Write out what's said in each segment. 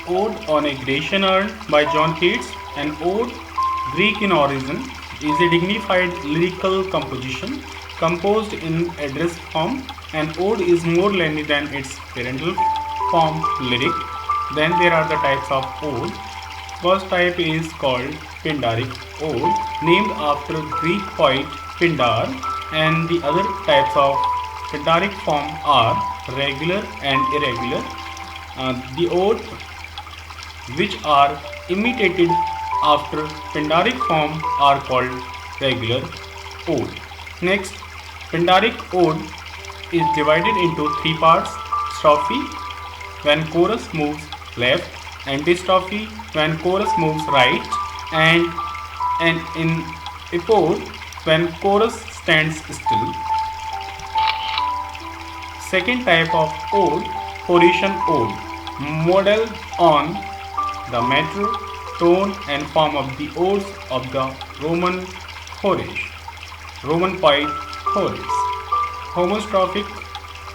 Ode on a Grecian Urn by John Keats. An ode, Greek in origin, is a dignified lyrical composition composed in address form. An ode is more lengthy than its parental form lyric. Then there are the types of ode. First type is called Pindaric ode, named after Greek poet Pindar, and the other types of Pindaric form are regular and irregular. The ode which are imitated after Pindaric form are called regular ode. Next, Pindaric ode is divided into three parts: strophe when chorus moves left, antistrophe when chorus moves right, and in epode when chorus stands still. Second type of ode, Horatian ode, modeled on the meter, tone, and form of the odes of the Roman Horace, Roman poet Horace. Homostrophic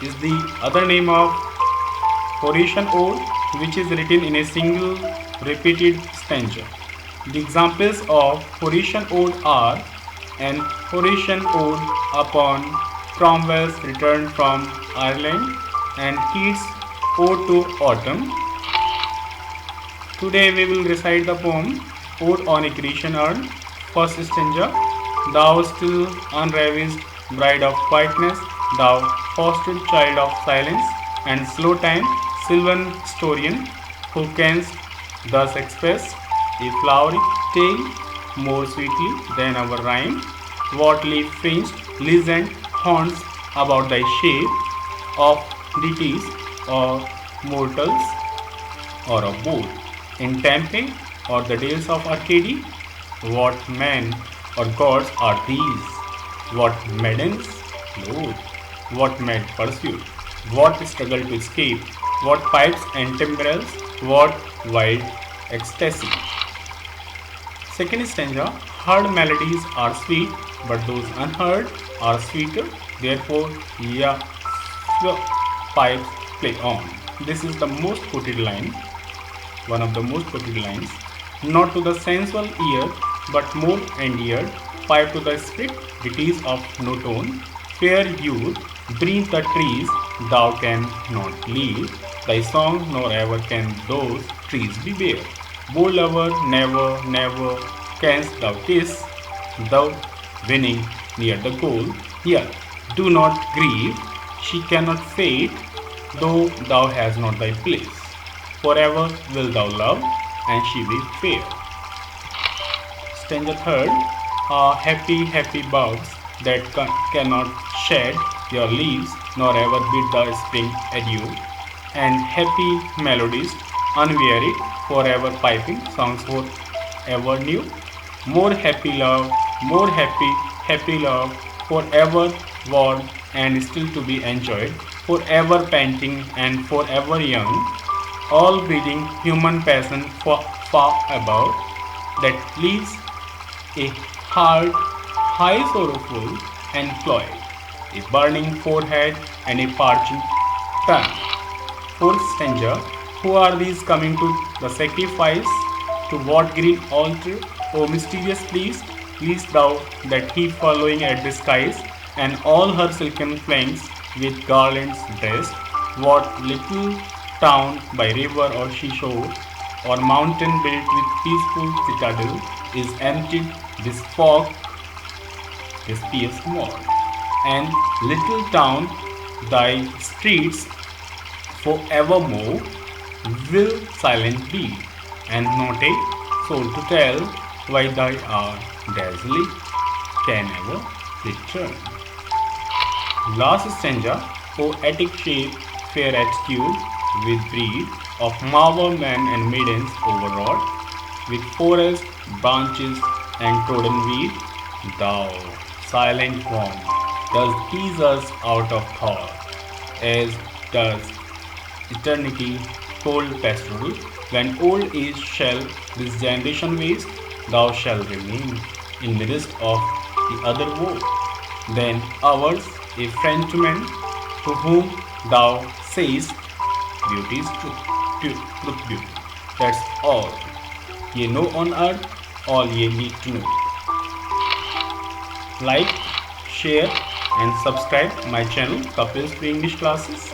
is the other name of Horatian ode, which is written in a single repeated stanza. The examples of Horatian ode are an Horatian ode upon Cromwell's return from Ireland and Keats' ode to autumn. Today we will recite the poem Ode on a Grecian Urn. First stanza. Thou still unravished bride of quietness, thou fostered child of silence and slow time, sylvan historian, who canst thus express a flowery tale more sweetly than our rhyme, what leaf fringed legend haunts about thy shape of deities or mortals or of both. In Tempe or the dales of Arcady, what men or gods are these? What maidens loathe? What mad pursuit? What struggle to escape? What pipes and timbrels? What wild ecstasy? Second stanza. Heard melodies are sweet, but those unheard are sweeter. Therefore, yeah, pipes play on. This is the most quoted line, one of the most quoted lines. Not to the sensual ear, but more endeared, pipe to the spirit, deities of no tone. Fair youth, breathe the trees, thou cannot leave thy song, nor ever can those trees be bare. Bold lover, never, never canst thou kiss, thou winning near the goal. Yet do not grieve, she cannot fade, though thou hast not thy place. Forever will thou love, and she be fair. Stanza third. Happy, happy buds that cannot shed your leaves, nor ever bid the spring adieu, and happy melodies, unwearied, forever piping, songs forever new. More happy love, more happy, happy love, forever warm and still to be enjoyed, forever panting and forever young, all breeding human passion far above, that leaves a heart high sorrowful and cloyed, a burning forehead and a parching tongue. Fourth stanza. Who are these coming to the sacrifice? To what green altar? O mysterious please, please thou that he following at the skies, and all her silken flanks with garlands dressed. What little town by river or seashore, or mountain built with peaceful citadel, is emptied this fog, this pious mall. And little town, thy streets forevermore will silent be, and not a soul to tell why thy art dazzling can ever return. Last stanza. Poetic shape, fair attitude, with breed of marvel men and maidens overwrought, with forest branches and trodden weed, thou silent form does tease us out of thought, as does eternity cold pastoral. When old age shall this generation waste, thou shalt remain in midst of the other woe. Then ours a Frenchman, to whom thou sayest beauty is truth, beauty. That's all. You know on earth, all you need to know. Like, share and subscribe my channel Kapil's Free English Classes.